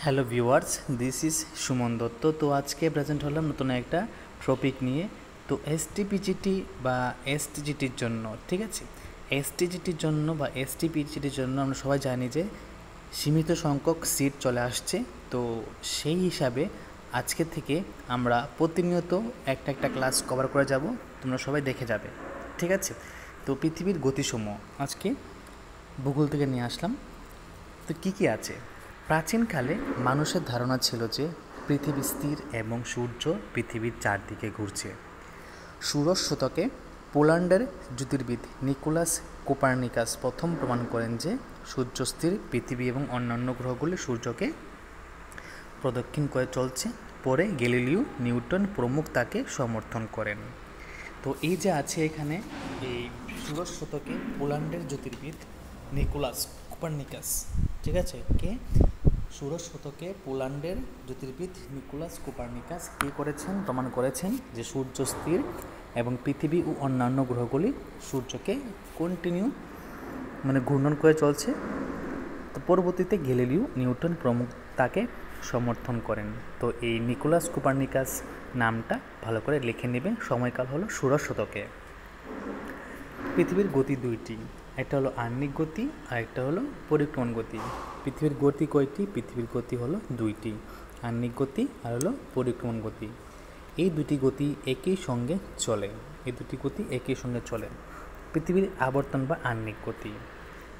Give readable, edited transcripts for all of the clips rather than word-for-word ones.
Hello viewers, this is Suman Dutta. তো আজকে present হলাম নতুন একটা টপিক নিয়ে। তো এসটিপিজিটি বা এসটিজিটির জন্য, ঠিক আছে, এসটিজিটির জন্য বা এসটিপিজিটির জন্য আমরা সবাই জানি যে সীমিত সংখ্যক সিট চলে আসছে। তো সেই হিসাবে আজকে থেকে আমরা প্রতিনিয়ত একটা একটা ক্লাস কভার করে যাব, তোমরা সবাই দেখে যাবে, ঠিক আছে। তো পৃথিবীর গতিসমূহ আজকে ভূগোল থেকে নিয়ে আসলাম। তো কী আছে? প্রাচীনকালে মানুষের ধারণা ছিল যে পৃথিবী স্থির এবং সূর্য পৃথিবীর চারদিকে ঘুরছে। ষোড়শ শতকে পোল্যান্ডের জ্যোতির্বিদ নিকোলাস কোপার্নিকাস প্রথম প্রমাণ করেন যে সূর্য স্থির, পৃথিবী এবং অন্যান্য গ্রহগুলি সূর্যকে প্রদক্ষিণ করে চলছে। পরে গ্যালিলিও, নিউটন প্রমুখ তাকে সমর্থন করেন। তো এই যে আছে এখানে, এই ষোড়শ শতকে পোল্যান্ডের জ্যোতির্বিদ নিকোলাস কোপার্নিকাস, ঠিক আছে, কে ষোড়শ শতকে পোল্যান্ডের জ্যোতির্বিদ নিকোলাস কোপার্নিকাস কী করেছেন? প্রমাণ করেছেন যে সূর্য স্থির এবং পৃথিবী ও অন্যান্য গ্রহগুলি সূর্যকে কন্টিনিউ ঘূর্ণন করে চলছে। তো পরবর্তীতে গ্যালিলিও, নিউটন প্রমুখ তাকে সমর্থন করেন। তো এই নিকোলাস কোপার্নিকাস নামটা ভালো করে লিখে নেবে। সময়কাল হলো ষোড়শ শতকে। পৃথিবীর গতি দুইটি, একটা হলো আহ্নিক গতি আর একটা হলো পরিক্রমণ গতি। পৃথিবীর গতি কয়টি? পৃথিবীর গতি হলো দুইটি, আহ্নিক গতি আর হলো পরিক্রমণ গতি। এই দুটি গতি একই সঙ্গে চলে। পৃথিবীর আবর্তন বা আহ্নিক গতি।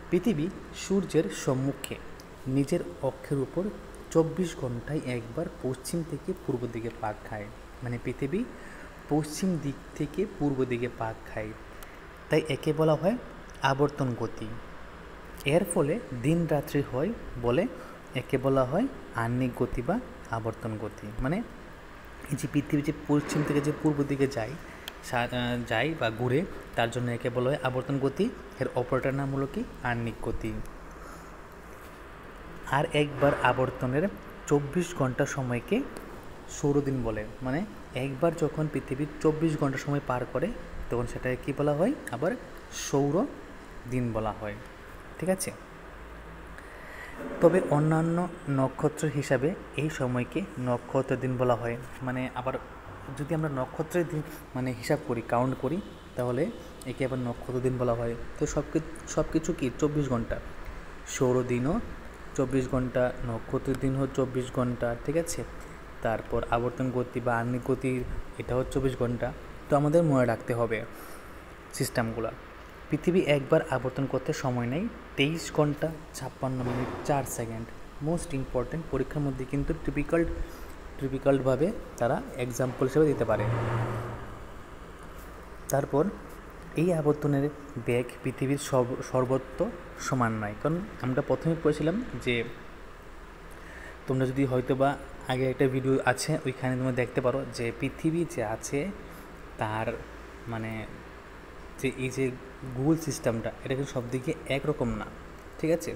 পৃথিবী সূর্যের সম্মুখে নিজের অক্ষের উপর 24 ঘন্টায় একবার পশ্চিম থেকে পূর্ব দিকে পাক খায়। পৃথিবী পশ্চিম দিক থেকে পূর্ব দিকে পাক খায়, তাই একে বলা হয় আবর্তন গতি। এর ফলে দিন রাত্রি হয় বলে একে বলা হয় আহ্নিক গতি বা আবর্তন গতি। এই যে পৃথিবী যে পশ্চিম থেকে যে পূর্ব দিকে যায় বা ঘুরে, তার জন্য একে বলা হয় আবর্তন গতি। এর অপরটার নাম হলো কি? আহ্নিক গতি। আর একবার আবর্তনের 24 ঘন্টা সময়কে সৌরদিন বলে। একবার যখন পৃথিবী 24 ঘন্টা সময় পার করে, তখন সেটাকে কী বলা হয়? আবার সৌর দিন বলা হয়, ঠিক আছে। তবে অন্যান্য নক্ষত্র হিসাবে এই সময়কে নক্ষত্র দিন বলা হয়। আবার যদি আমরা নক্ষত্রের দিন হিসাব করি, কাউন্ট করি, তাহলে একে আবার নক্ষত্র দিন বলা হয়। তো সব কিছু কি 24 ঘন্টা, সৌরদিনও 24 ঘন্টা, নক্ষত্রের দিন হচ্ছে 24 ঘন্টা, ঠিক আছে। তারপর আবর্তন গতি বা আহ্নিক গতি, এটা হচ্ছে 24 ঘন্টা। তো আমাদের মনে রাখতে হবে সিস্টেমগুলো। পৃথিবী একবার আবর্তন করতে সময় নেয় 23 ঘন্টা 56 মিনিট 4 সেকেন্ড। মোস্ট ইম্পর্ট্যান্ট, পরীক্ষার মধ্যে কিন্তু টিপিক্যালভাবে তারা এক্সাম্পল হিসেবে দিতে পারে। তারপর এই আবর্তনের বেগ পৃথিবীর সর্বত্র সমান নয়। কারণ আমরা প্রথমে পড়েছিলাম যে, তোমরা যদি হয়তো বা আগে একটা ভিডিও আছে, ওইখানে তোমরা দেখতে পারো যে পৃথিবী যে আছে তার যে এই যে গোল সিস্টেমটা, এটা কিন্তু সব দিকে একরকম না, ঠিক আছে।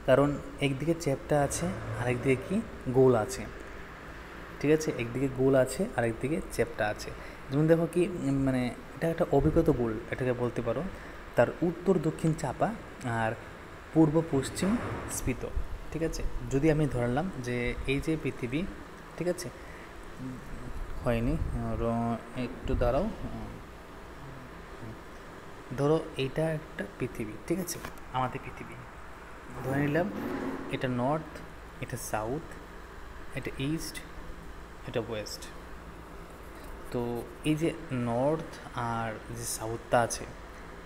কারণ একদিকে চ্যাপ্টা আছে, আরেকদিকে কি গোল আছে, ঠিক আছে। একদিকে গোল আছে, আরেকদিকে চ্যাপ্টা আছে। যেমন দেখো কি, এটা একটা অভিজ্ঞত গোল, এটাকে বলতে পারো। তার উত্তর দক্ষিণ চাপা আর পূর্ব পশ্চিম স্ফীত, ঠিক আছে। যদি আমি ধরলাম যে এই যে পৃথিবী, ঠিক আছে, হয়নি, একটু দাঁড়াও, ধরো এইটা একটা পৃথিবী, ঠিক আছে, আমাদের পৃথিবী ধরে নিলাম। এটা নর্থ, এটা সাউথ, এটা ইস্ট, এটা ওয়েস্ট। তো এই যে নর্থ আর যে সাউথটা আছে,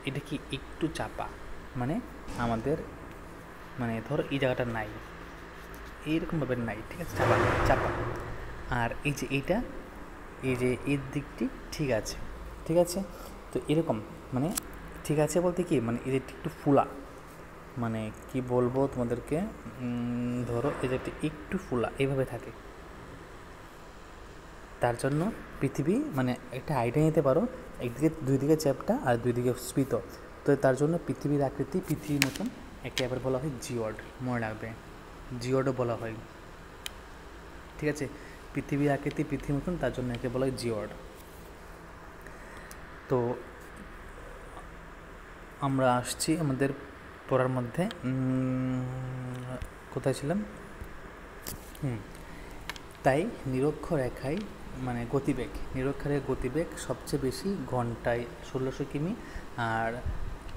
এটা কি একটু চাপা, আমাদের ধরো এই জায়গাটা নাই, এইরকমভাবে নাই, ঠিক আছে, চাপা চাপা। আর এই যে এইটা, এই যে এর দিকটি ঠিক আছে, ঠিক আছে। তো এরকম ঠিক আছে বলতে কি, এই যে একটু ফুলা, কি বলবো তোমাদেরকে, ধরো এই যে একটু ফুলা এইভাবে থাকে। তার জন্য পৃথিবী একটা আইডিয়া নিতে পারো, একদিকে দুই দিকে চ্যাপ্টা আর দুই দিকে স্ফীত। তো তার জন্য পৃথিবীর আকৃতি পৃথিবীর মতন, একে আবার বলা হয় জিওড, মনে রাখবে, জিওডও বলা হয়, ঠিক আছে। পৃথিবীর আকৃতি পৃথিবীর মতন, তার জন্য একে বলা হয় জিওড। তো আমরা আসছি আমাদের পড়ার মধ্যে, কোথায় ছিলাম? তাই নিরক্ষরেখায় মানে নিরক্ষরেখার গতিবেগ সবচেয়ে বেশি ঘন্টায় 1600 কিমি, আর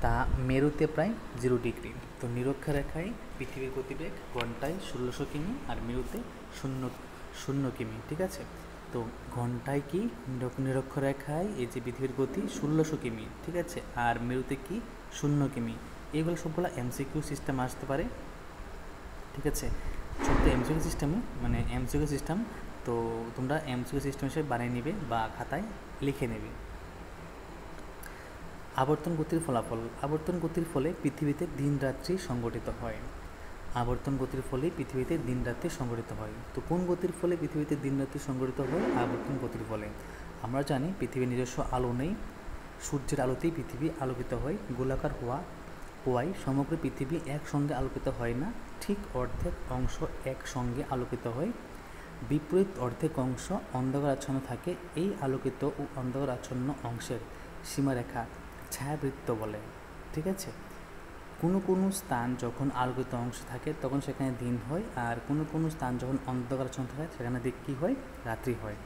তা মেরুতে প্রায় 0 ডিগ্রি। তো নিরক্ষরেখায় পৃথিবীর গতিবেগ ঘন্টায় 1600 কিমি আর মেরুতে 0 কিমি, ঠিক আছে। তো ঘন্টায় কি নিরক্ষরেখায় এই যে পৃথিবীর গতি 1600 কিমি, ঠিক আছে, আর মেরুতে কি 0 কিমি। এইগুলো সবগুলো এমসিকিউ সিস্টেম আসতে পারে, ঠিক আছে। ছোট্ট এমসিকিউ সিস্টেমে মানে এমসিকিউ সিস্টেম, তো তোমরা এমসিকিউ সিস্টেম হিসেবে বানিয়ে নেবে বা খাতায় লিখে নেবে। আবর্তন গতির ফলাফল। আবর্তন গতির ফলে পৃথিবীতে দিন রাত্রি সংঘটিত হয়। আবর্তন গতির ফলে পৃথিবীতে দিন রাত্রি সংঘটিত হয়। তো কোন গতির ফলে পৃথিবীতে দিন রাত্রি সংঘটিত হয়? আবর্তন গতির ফলে। আমরা জানি পৃথিবীর নিজস্ব আলো নেই, সূর্যের আলোতেই পৃথিবী আলোকিত হয়। গোলাকার হওয়ায় সমগ্র পৃথিবী একসঙ্গে আলোকিত হয় না, ঠিক অর্ধেক অংশ একসঙ্গে আলোকিত হয়, বিপরীত অর্ধেক অংশ অন্ধকারাচ্ছন্ন থাকে। এই আলোকিত ও অন্ধকারাচ্ছন্ন অংশের সীমারেখা ছায়াবৃত্ত বলে, ঠিক আছে। কোনো স্থান যখন আলোকিত অংশ থাকে তখন সেখানে দিন হয়, আর কোনো স্থান যখন অন্ধকারাচ্ছন্ন থাকে সেখানে কী হয়? রাত্রি হয়।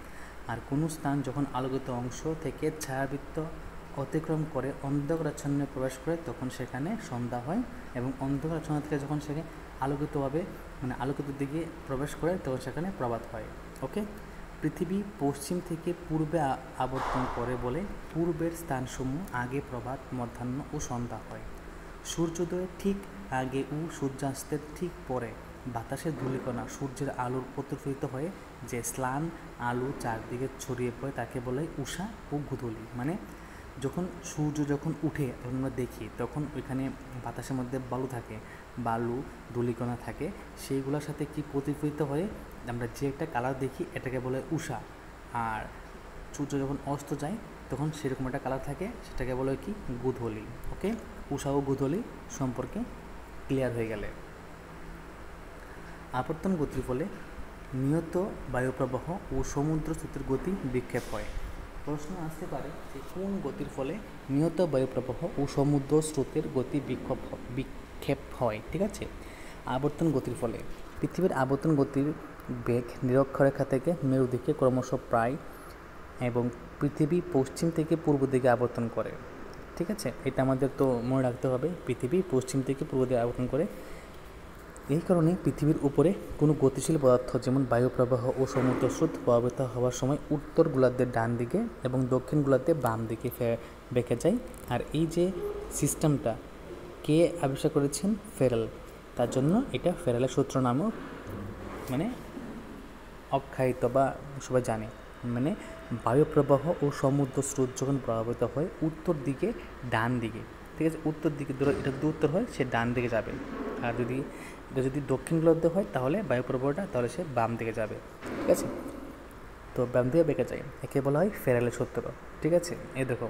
আর কোনো স্থান যখন আলোকিত অংশ থেকে ছায়াবৃত্ত অতিক্রম করে অন্ধকারাচ্ছন্নে প্রবেশ করে তখন সেখানে সন্ধ্যা হয়, এবং অন্ধকারাচ্ছন্ন থেকে যখন সেখানে আলোকিতভাবে মানে আলোকিত দিকে প্রবেশ করে তখন সেখানে প্রভাত হয়। ওকে। পৃথিবী পশ্চিম থেকে পূর্বে আবর্তন করে বলে পূর্বের স্থানসমূহ আগে প্রভাত, মধ্যাহ্ন ও সন্ধ্যা হয়। সূর্যোদয়ের ঠিক আগে ও সূর্যাস্তের ঠিক পরে বাতাসের ধূলিকণা সূর্যের আলোর প্রতিফলিত হয়ে যে স্নান আলো চারদিকে ছড়িয়ে পড়ে তাকে বলে উষা ও গোধূলি। মানে সূর্য যখন উঠে তখন আমরা দেখি তখন ওইখানে বাতাসের মধ্যে বালু ধূলিকণা থাকে, সেইগুলোর সাথে কি প্রতিফলিত হয়ে আমরা যে একটা কালার দেখি এটাকে বলে উষা। আর সূর্য যখন অস্ত যায় তখন সেরকম একটা কালার থাকে, সেটাকে বলে কি? গোধূলি। ওকে, উষা ও গোধূলি সম্পর্কে ক্লিয়ার হয়ে গেলে। আবর্তন গতির ফলে নিয়ত বায়ুপ্রবাহ ও সমুদ্র স্রোতের গতি বিক্ষেপ হয়। প্রশ্ন আসতে পারে যে কোন গতির ফলে নিয়ত বায়ুপ্রবাহ ও সমুদ্র স্রোতের গতি বিক্ষেপ হয়, ঠিক আছে। আবর্তন গতির ফলে পৃথিবীর আবর্তন গতির বেগ নিরক্ষরেখা থেকে মেরু দিকে ক্রমশ প্রায়, এবং পৃথিবী পশ্চিম থেকে পূর্ব দিকে আবর্তন করে, ঠিক আছে। এটা আমাদের তো মনে রাখতে হবে, পৃথিবী পশ্চিম থেকে পূর্ব দিকে আবর্তন করে। এই কারণে পৃথিবীর উপরে কোনো গতিশীল পদার্থ যেমন বায়ুপ্রবাহ ও সমুদ্র স্রোত প্রভাবিত হওয়ার সময় উত্তর গোলার্ধের ডান দিকে এবং দক্ষিণ গোলার্ধের বাম দিকে বেঁকে যায়। আর এই যে সিস্টেমটা কে আবিষ্কার করেছেন? ফেরেল। তার জন্য এটা ফেরেলের সূত্র নামও মানে আখ্যায়িত বা সবাই জানে। মানে বায়ুপ্রবাহ ও সমুদ্র স্রোত যখন প্রভাবিত হয় উত্তর দিকে ডান দিকে, ঠিক আছে। উত্তর দিকে ধরো এটা যদি উত্তর হয় সে ডান দিকে যাবে, আর এটা যদি দক্ষিণ গোলার্ধে হয় তাহলে বায়ুপ্রবাহটা তাহলে সে বাম দিকে যাবে, ঠিক আছে। তো বাম দিকে বেঁকে যায়, একে বলা হয় ফেরেলের সূত্র, ঠিক আছে। এই দেখো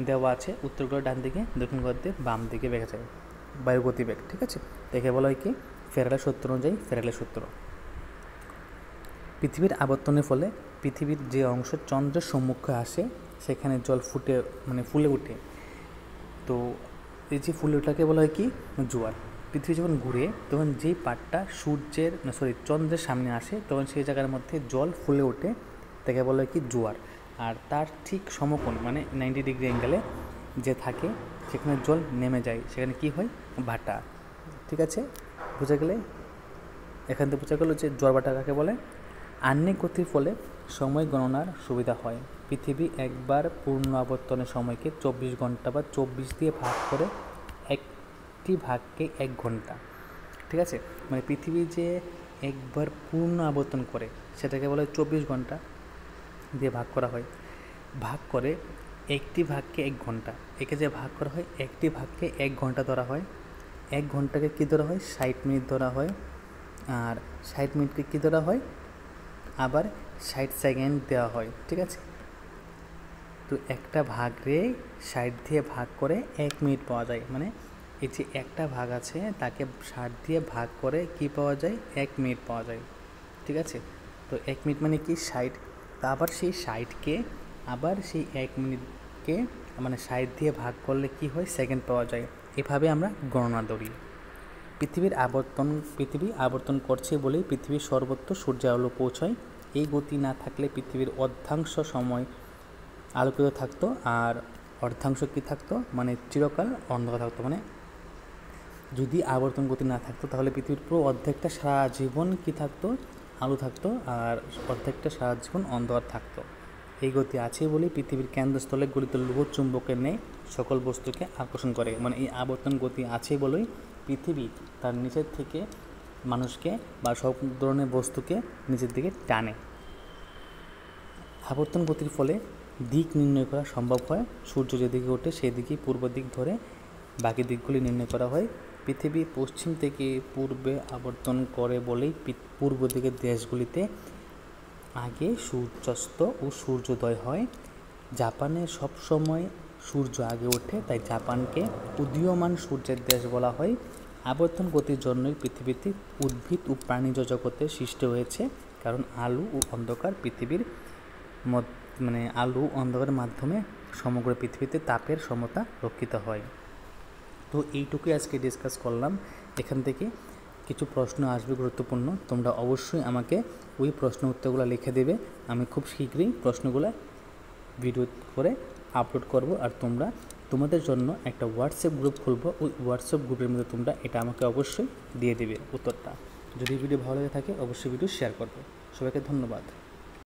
দেওয়া আছে উত্তর গোলার্ধ ডান দিকে, দক্ষিণ গোলার্ধে বাম দিকে বেঁকে যায় বায়ু গতিবেগ, ঠিক আছে। একে বলা হয় কি? ফেরেলের সূত্র অনুযায়ী ফেরেলের সূত্র। পৃথিবীর আবর্তনের ফলে পৃথিবীর যে অংশ চন্দ্রের সম্মুখে আসে সেখানে জল ফুলে ওঠে। তো এই যে ফুলে ওঠাকে বলা হয় কি? জোয়ার। পৃথিবী যখন ঘুরে তখন যেই পাটটা চন্দ্রের সামনে আসে তখন সেই জায়গার মধ্যে জল ফুলে ওঠে, তাকে বলা হয় কি? জোয়ার। আর তার ঠিক সমকোণ মানে 90 ডিগ্রি অ্যাঙ্গেলে যে থাকে সেখানে জল নেমে যায়, সেখানে কি হয়? ভাটা, ঠিক আছে। বোঝা গেলে এখান থেকে বোঝা গেল যে জোয়ার ভাটা কাকে বলে। আহ্নিক গতির ফলে সময় গণনার সুবিধা হয়। পৃথিবী একবার পূর্ণ আবর্তনের সময়কে 24 ঘন্টা বা 24 দিয়ে ভাগ করে একটি ভাগকে 1 ঘন্টা, ঠিক আছে। মানে পৃথিবী যে একবার পূর্ণ আবর্তন করে সেটাকে বলে 24 ঘন্টা দিয়ে ভাগ করা হয়। ভাগ করে একটি ভাগকে 1 ঘন্টা, একে যে ভাগ করা হয় একটি ভাগকে 1 ঘন্টা ধরা হয়। 1 ঘন্টাকে কী ধরা হয়? 60 মিনিট ধরা হয়। আর 60 মিনিটকে কী ধরা হয়? আবার 60 সেকেন্ড দেওয়া হয়, ঠিক আছে। তো একটা ভাগরে 60 দিয়ে ভাগ করে 1 মিনিট পাওয়া যায়। মানে এই যে একটা ভাগ আছে তাকে 60 দিয়ে ভাগ করে কি পাওয়া যায়? 1 মিনিট পাওয়া যায়, ঠিক আছে। তো 1 মিনিট মানে কি? 60। তা আবার সেই 60কে আবার সেই 1 মিনিটকে মানে 60 দিয়ে ভাগ করলে কি হয়? সেকেন্ড পাওয়া যায়। এভাবে আমরা গণনা করি। পৃথিবী আবর্তন করছে বলেই পৃথিবীর সর্বত্র সূর্যের আলো পৌঁছয়। এই গতি না থাকলে পৃথিবীর অর্ধাংশ সময় আলোকিত থাকতো, আর অর্ধাংশ কী থাকতো, মানে চিরকাল অন্ধকার থাকতো। মানে যদি আবর্তন গতি না থাকতো তাহলে পৃথিবীর পুরো অর্ধেকটা সারা জীবন কী থাকতো, আলো থাকতো, আর অর্ধেকটা সারা জীবন অন্ধকার থাকতো। এই গতি আছে বলেই পৃথিবীর কেন্দ্রস্থলে গলিত লৌহ চুম্বকের ন্যায় সকল বস্তুকে আকর্ষণ করে। মানে এই আবর্তন গতি আছে বলেই পৃথিবী তার নিচের থেকে মানুষকে বা সব ধরনের বস্তুকে নিচের দিকে টানে। আবর্তন গতির ফলে দিক নির্ণয় করা সম্ভব হয়। সূর্য যেদিকে ওঠে সেদিকেই পূর্ব দিক ধরে বাকি দিকগুলি নির্ণয় করা হয়। পৃথিবী পশ্চিম থেকে পূর্বে আবর্তন করে বলেই পূর্ব দিকের দেশগুলিতে আগে সূর্যাস্ত ও সূর্যোদয় হয়। জাপানে সবসময় সূর্য আগে ওঠে, তাই জাপানকে উদীয়মান সূর্যের দেশ বলা হয়। আবর্তন গতির জন্যই পৃথিবীতে উদ্ভিদ ও প্রাণীজ জগতের সৃষ্টি হয়েছে, কারণ আলো ও অন্ধকার পৃথিবীর আলো অন্ধকারের মাধ্যমে সমগ্র পৃথিবীতে তাপের সমতা রক্ষিত হয়। তো এইটুকুই আজকে ডিসকাস করলাম। এখান থেকে কিছু প্রশ্ন আসবে গুরুত্বপূর্ণ, তোমরা অবশ্যই আমাকে ওই প্রশ্ন উত্তরগুলো লিখে দেবে। আমি খুব শীঘ্রই প্রশ্নগুলো ভিডিও করে আপলোড করব, আর তোমাদের জন্য একটা হোয়াটসঅ্যাপ গ্রুপ খুলবো। ওই হোয়াটসঅ্যাপ গ্রুপের মধ্যে তোমরা এটা আমাকে অবশ্যই দিয়ে দেবে উত্তরটা। যদি ভিডিও ভালো লেগে থাকে অবশ্যই ভিডিও শেয়ার করবে। সবাইকে ধন্যবাদ।